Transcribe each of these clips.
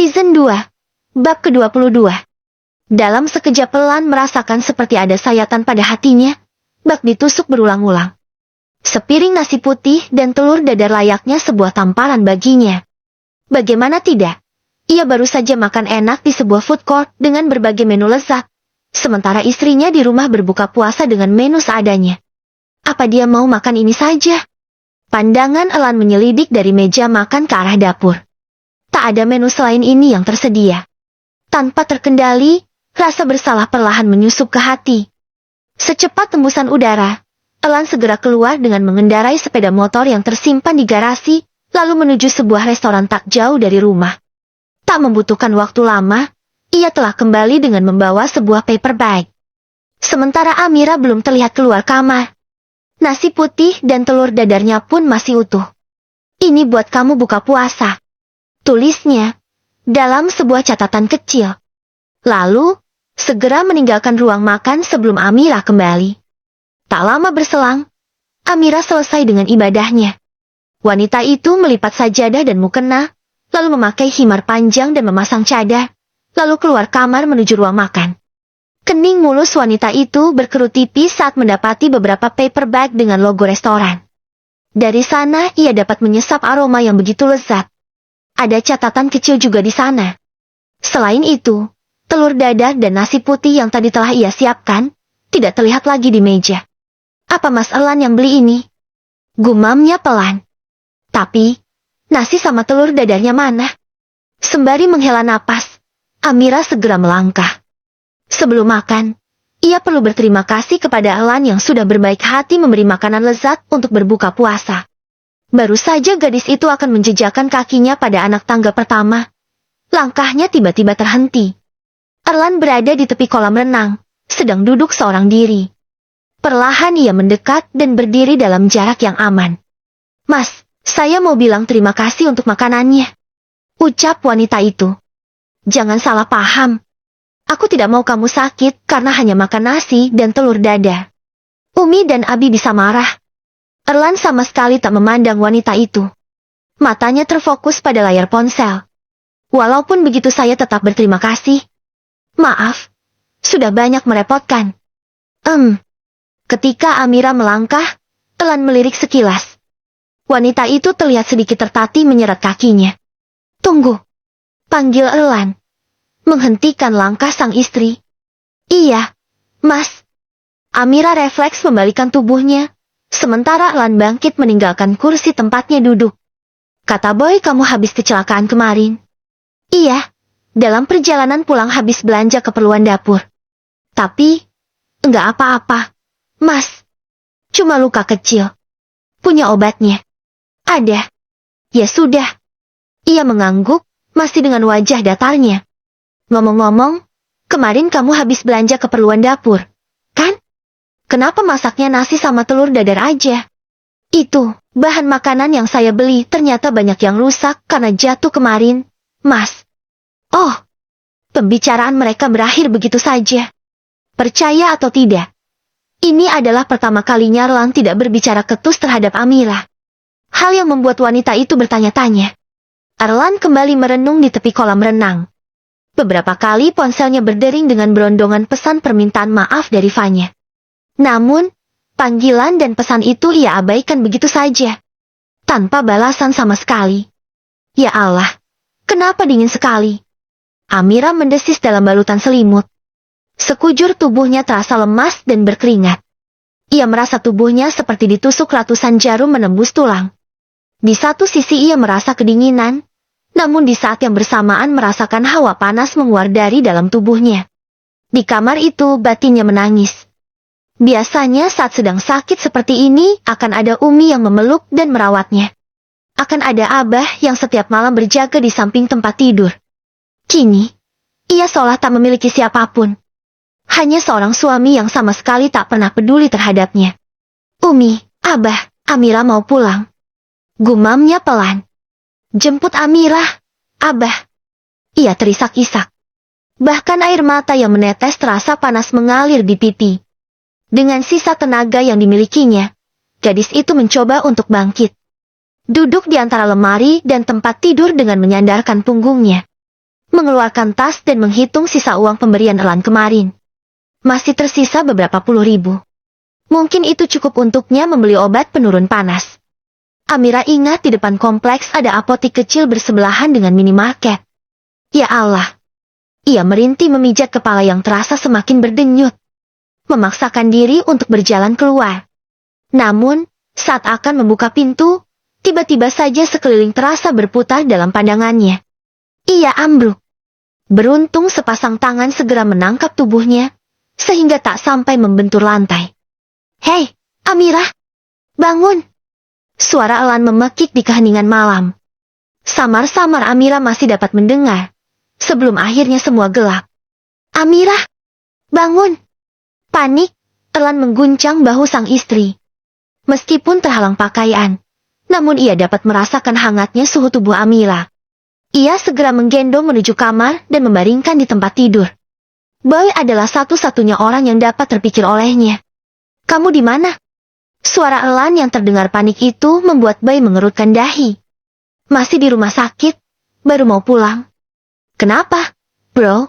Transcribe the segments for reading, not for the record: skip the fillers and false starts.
Season 2, Bab ke-22. Dalam sekejap pelan merasakan seperti ada sayatan pada hatinya, bak ditusuk berulang-ulang. Sepiring nasi putih dan telur dadar layaknya sebuah tamparan baginya. Bagaimana tidak? Ia baru saja makan enak di sebuah food court dengan berbagai menu lezat, sementara istrinya di rumah berbuka puasa dengan menu seadanya. Apa dia mau makan ini saja? Pandangan Elan menyelidik dari meja makan ke arah dapur. Tak ada menu selain ini yang tersedia. Tanpa terkendali, rasa bersalah perlahan menyusup ke hati. Secepat tembusan udara, Elan segera keluar dengan mengendarai sepeda motor yang tersimpan di garasi, lalu menuju sebuah restoran tak jauh dari rumah. Tak membutuhkan waktu lama, ia telah kembali dengan membawa sebuah paper bag. Sementara Amira belum terlihat keluar kamar. Nasi putih dan telur dadarnya pun masih utuh. Ini buat kamu buka puasa, tulisnya dalam sebuah catatan kecil. Lalu, segera meninggalkan ruang makan sebelum Amira kembali. Tak lama berselang, Amira selesai dengan ibadahnya. Wanita itu melipat sajadah dan mukena, lalu memakai khimar panjang dan memasang cadar, lalu keluar kamar menuju ruang makan. Kening mulus wanita itu berkerut tipis saat mendapati beberapa paper bag dengan logo restoran. Dari sana ia dapat menyesap aroma yang begitu lezat. Ada catatan kecil juga di sana. Selain itu, telur dadar dan nasi putih yang tadi telah ia siapkan, tidak terlihat lagi di meja. Apa Mas Elan yang beli ini? Gumamnya pelan. Tapi, nasi sama telur dadarnya mana? Sembari menghela napas, Amira segera melangkah. Sebelum makan, ia perlu berterima kasih kepada Elan yang sudah berbaik hati memberi makanan lezat untuk berbuka puasa. Baru saja gadis itu akan menjejakkan kakinya pada anak tangga pertama. Langkahnya tiba-tiba terhenti. Erlan berada di tepi kolam renang, sedang duduk seorang diri. Perlahan ia mendekat dan berdiri dalam jarak yang aman. Mas, saya mau bilang terima kasih untuk makanannya, ucap wanita itu. Jangan salah paham. Aku tidak mau kamu sakit karena hanya makan nasi dan telur dadar. Umi dan Abi bisa marah. Erlan sama sekali tak memandang wanita itu. Matanya terfokus pada layar ponsel. Walaupun begitu saya tetap berterima kasih. Maaf, sudah banyak merepotkan. Ketika Amira melangkah, Erlan melirik sekilas. Wanita itu terlihat sedikit tertatih menyeret kakinya. Tunggu, panggil Erlan. Menghentikan langkah sang istri. Iya, Mas. Amira refleks membalikan tubuhnya. Sementara Erlan bangkit meninggalkan kursi tempatnya duduk. Kata Boy kamu habis kecelakaan kemarin. Iya, dalam perjalanan pulang habis belanja keperluan dapur. Tapi, enggak apa-apa, Mas. Cuma luka kecil. Punya obatnya? Ada. Ya sudah. Ia mengangguk, masih dengan wajah datarnya. Ngomong-ngomong, kemarin kamu habis belanja keperluan dapur, kan? Kenapa masaknya nasi sama telur dadar aja? Itu, bahan makanan yang saya beli ternyata banyak yang rusak karena jatuh kemarin, Mas. Oh, pembicaraan mereka berakhir begitu saja. Percaya atau tidak, ini adalah pertama kalinya Erlan tidak berbicara ketus terhadap Amira. Hal yang membuat wanita itu bertanya-tanya. Erlan kembali merenung di tepi kolam renang. Beberapa kali ponselnya berdering dengan berondongan pesan permintaan maaf dari Vanya. Namun, panggilan dan pesan itu ia abaikan begitu saja. Tanpa balasan sama sekali. Ya Allah, kenapa dingin sekali? Amira mendesis dalam balutan selimut. Sekujur tubuhnya terasa lemas dan berkeringat. Ia merasa tubuhnya seperti ditusuk ratusan jarum menembus tulang. Di satu sisi ia merasa kedinginan, namun di saat yang bersamaan merasakan hawa panas menguar dari dalam tubuhnya. Di kamar itu batinnya menangis. Biasanya saat sedang sakit seperti ini akan ada Umi yang memeluk dan merawatnya. Akan ada Abah yang setiap malam berjaga di samping tempat tidur. Kini, ia seolah tak memiliki siapapun. Hanya seorang suami yang sama sekali tak pernah peduli terhadapnya. Umi, Abah, Amira mau pulang. Gumamnya pelan. Jemput Amira, Abah. Ia terisak-isak. Bahkan air mata yang menetes terasa panas mengalir di pipi. Dengan sisa tenaga yang dimilikinya, gadis itu mencoba untuk bangkit. Duduk di antara lemari dan tempat tidur dengan menyandarkan punggungnya. mengeluarkan tas dan menghitung sisa uang pemberian Erlan kemarin. Masih tersisa beberapa puluh ribu. Mungkin itu cukup untuknya membeli obat penurun panas. Amira ingat di depan kompleks ada apotik kecil bersebelahan dengan minimarket. Ya Allah. Ia merintih memijat kepala yang terasa semakin berdenyut. Memaksakan diri untuk berjalan keluar. Namun, saat akan membuka pintu, tiba-tiba saja sekeliling terasa berputar dalam pandangannya. Ia ambruk. Beruntung sepasang tangan segera menangkap tubuhnya, sehingga tak sampai membentur lantai. Hei, Amira! Bangun! Suara Erlan memekik di keheningan malam. Samar-samar Amira masih dapat mendengar, sebelum akhirnya semua gelap. Amira! Bangun! Panik, Erlan mengguncang bahu sang istri. Meskipun terhalang pakaian, namun ia dapat merasakan hangatnya suhu tubuh Amira. Ia segera menggendong menuju kamar dan membaringkan di tempat tidur. Boy adalah satu-satunya orang yang dapat terpikir olehnya. Kamu di mana? Suara Erlan yang terdengar panik itu membuat Boy mengerutkan dahi. Masih di rumah sakit, baru mau pulang. Kenapa, bro?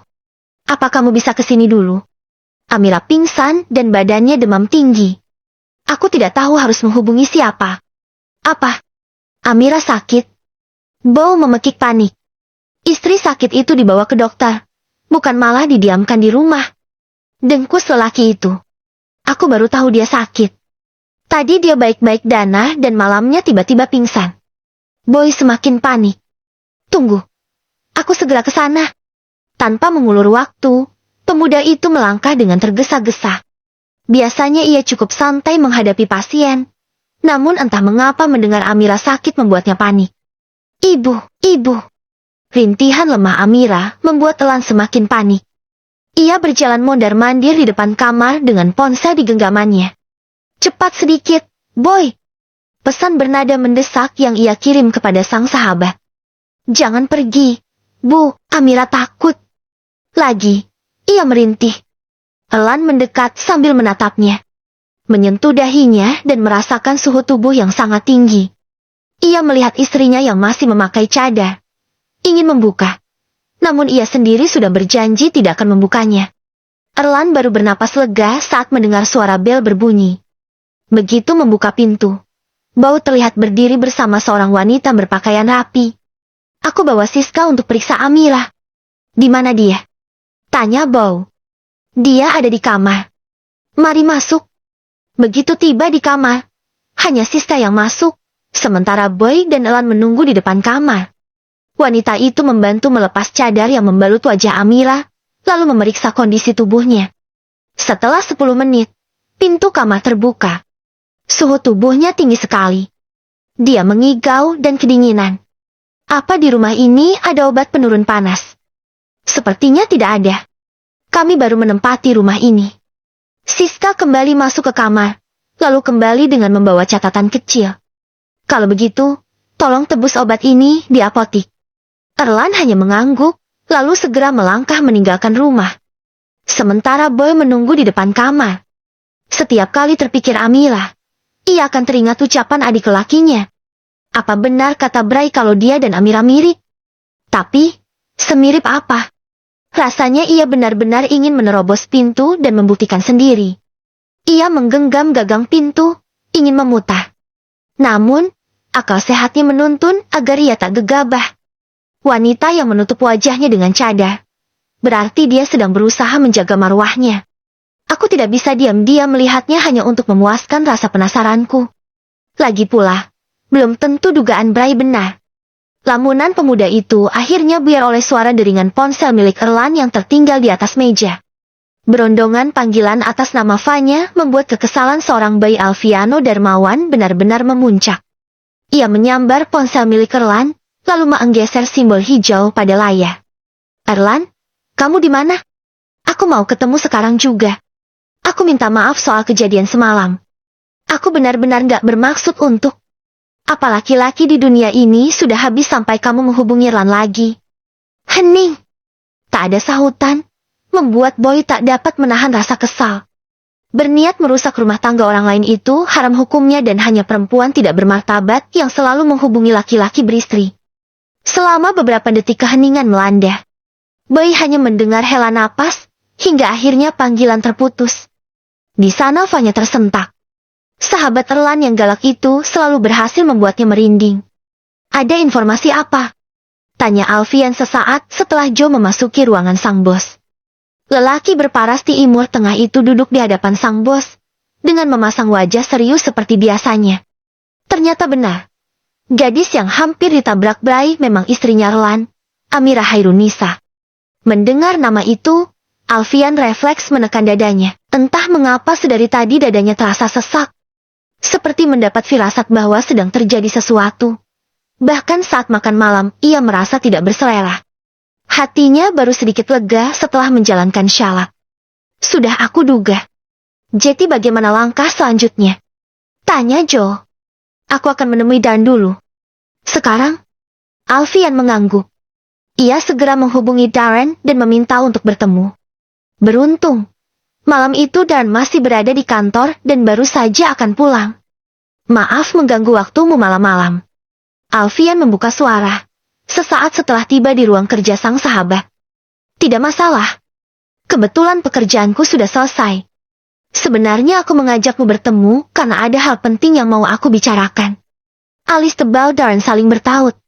Apa kamu bisa kesini dulu? Amira pingsan dan badannya demam tinggi. Aku tidak tahu harus menghubungi siapa. Apa? Amira sakit? Bow memekik panik. Istri sakit itu dibawa ke dokter, bukan malah didiamkan di rumah. Dengkus lelaki itu. Aku baru tahu dia sakit. Tadi dia baik-baik dana dan malamnya tiba-tiba pingsan. Boy semakin panik. Tunggu. Aku segera ke sana. Tanpa mengulur waktu, pemuda itu melangkah dengan tergesa-gesa. Biasanya ia cukup santai menghadapi pasien. Namun entah mengapa mendengar Amira sakit membuatnya panik. Ibu. Rintihan lemah Amira membuat Erlan semakin panik. Ia berjalan mondar-mandir di depan kamar dengan ponsel di genggamannya. Cepat sedikit, Boy. Pesan bernada mendesak yang ia kirim kepada sang sahabat. Jangan pergi, Bu, Amira takut. Lagi, ia merintih. Erlan mendekat sambil menatapnya. Menyentuh dahinya dan merasakan suhu tubuh yang sangat tinggi. Ia melihat istrinya yang masih memakai cadar. Ingin membuka. Namun ia sendiri sudah berjanji tidak akan membukanya. Erlan baru bernapas lega saat mendengar suara bel berbunyi. Begitu membuka pintu, Bow terlihat berdiri bersama seorang wanita berpakaian rapi. Aku bawa Siska untuk periksa Amira. Di mana dia? Tanya Bow. Dia ada di kamar. Mari masuk. Begitu tiba di kamar, hanya Siska yang masuk, sementara Boy dan Erlan menunggu di depan kamar. Wanita itu membantu melepas cadar yang membalut wajah Amira, lalu memeriksa kondisi tubuhnya. Setelah 10 menit, pintu kamar terbuka. Suhu tubuhnya tinggi sekali. Dia mengigau dan kedinginan. Apa di rumah ini ada obat penurun panas? Sepertinya tidak ada. Kami baru menempati rumah ini. Siska kembali masuk ke kamar, lalu kembali dengan membawa catatan kecil. Kalau begitu, tolong tebus obat ini di apotik. Erlan hanya mengangguk, lalu segera melangkah meninggalkan rumah. Sementara Boy menunggu di depan kamar. Setiap kali terpikir Amira, ia akan teringat ucapan adik lelakinya. Apa benar kata Bray kalau dia dan Amira mirip? Tapi, semirip apa? Rasanya ia benar-benar ingin menerobos pintu dan membuktikan sendiri. Ia menggenggam gagang pintu, ingin memutar. Namun, akal sehatnya menuntun agar ia tak gegabah. Wanita yang menutup wajahnya dengan cadar. Berarti dia sedang berusaha menjaga marwahnya. Aku tidak bisa diam-diam melihatnya hanya untuk memuaskan rasa penasaranku. Lagi pula, belum tentu dugaan Bray benar. Lamunan pemuda itu akhirnya buyar oleh suara deringan ponsel milik Erlan yang tertinggal di atas meja. Berondongan panggilan atas nama Fanya membuat kekesalan seorang bayi Alfiano Darmawan benar-benar memuncak. Ia menyambar ponsel milik Erlan, lalu menggeser simbol hijau pada layar. Erlan, kamu di mana? Aku mau ketemu sekarang juga. Aku minta maaf soal kejadian semalam. Aku benar-benar gak bermaksud untuk. Apa laki-laki di dunia ini sudah habis sampai kamu menghubungi Erlan lagi? Hening. Tak ada sahutan, membuat Boy tak dapat menahan rasa kesal. Berniat merusak rumah tangga orang lain itu haram hukumnya dan hanya perempuan tidak bermartabat yang selalu menghubungi laki-laki beristri. Selama beberapa detik keheningan melanda. Boy hanya mendengar hela napas, hingga akhirnya panggilan terputus. Di sana Fanya tersentak. Sahabat Erlan yang galak itu selalu berhasil membuatnya merinding. Ada informasi apa? Tanya Alfian sesaat setelah Joe memasuki ruangan sang bos. Lelaki berparas Timur Tengah itu duduk di hadapan sang bos, dengan memasang wajah serius seperti biasanya. Ternyata benar. Gadis yang hampir ditabrak Bray memang istrinya Erlan, Amira Hairunisa. Mendengar nama itu, Alfian refleks menekan dadanya. Entah mengapa sedari tadi dadanya terasa sesak. Seperti mendapat firasat bahwa sedang terjadi sesuatu. Bahkan saat makan malam, ia merasa tidak berselera. Hatinya baru sedikit lega setelah menjalankan syalat. Sudah aku duga. Jadi bagaimana langkah selanjutnya? Tanya Joe. Aku akan menemui Dan dulu. Sekarang? Alfian mengangguk. Ia segera menghubungi Darren dan meminta untuk bertemu. Beruntung. Malam itu Dan masih berada di kantor dan baru saja akan pulang. Maaf mengganggu waktumu malam-malam. Alfian membuka suara. Sesaat setelah tiba di ruang kerja sang sahabat. Tidak masalah. Kebetulan pekerjaanku sudah selesai. Sebenarnya aku mengajakmu bertemu karena ada hal penting yang mau aku bicarakan. Alis tebal Darren saling bertaut.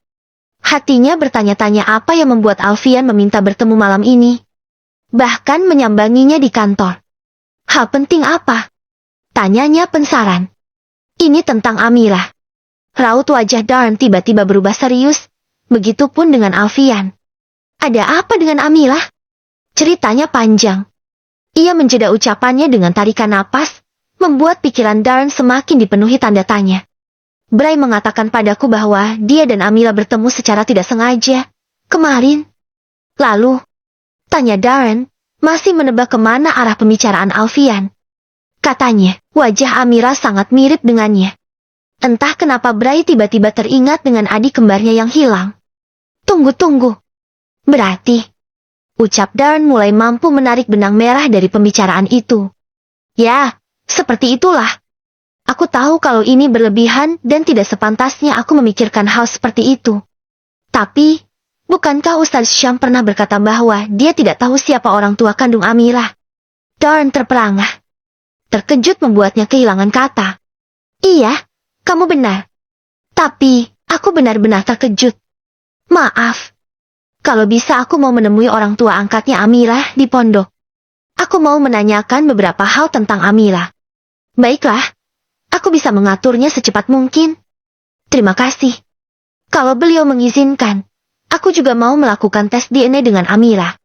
Hatinya bertanya-tanya apa yang membuat Alfian meminta bertemu malam ini. Bahkan menyambanginya di kantor. Hal penting apa? Tanyanya pensaran. Ini tentang Amira. Raut wajah Darren tiba-tiba berubah serius. Begitupun dengan Alfian. Ada apa dengan Amira? Ceritanya panjang. Ia menjeda ucapannya dengan tarikan napas, membuat pikiran Darren semakin dipenuhi tanda tanya. Bray mengatakan padaku bahwa dia dan Amira bertemu secara tidak sengaja. Kemarin. Lalu, tanya Darren, masih menebak kemana arah pembicaraan Alfian. Katanya, wajah Amira sangat mirip dengannya. Entah kenapa Bray tiba-tiba teringat dengan adik kembarnya yang hilang. Tunggu. Berarti, ucap Darren mulai mampu menarik benang merah dari pembicaraan itu. Ya, seperti itulah. Aku tahu kalau ini berlebihan dan tidak sepantasnya aku memikirkan hal seperti itu. Tapi, bukankah Ustaz Syam pernah berkata bahwa dia tidak tahu siapa orang tua kandung Amira? Darren terperangah. Terkejut membuatnya kehilangan kata. Iya, kamu benar. Tapi, aku benar-benar terkejut. Maaf. Kalau bisa aku mau menemui orang tua angkatnya Amira di pondok. Aku mau menanyakan beberapa hal tentang Amira. Baiklah. Aku bisa mengaturnya secepat mungkin. Terima kasih. Kalau beliau mengizinkan, aku juga mau melakukan tes DNA dengan Amira.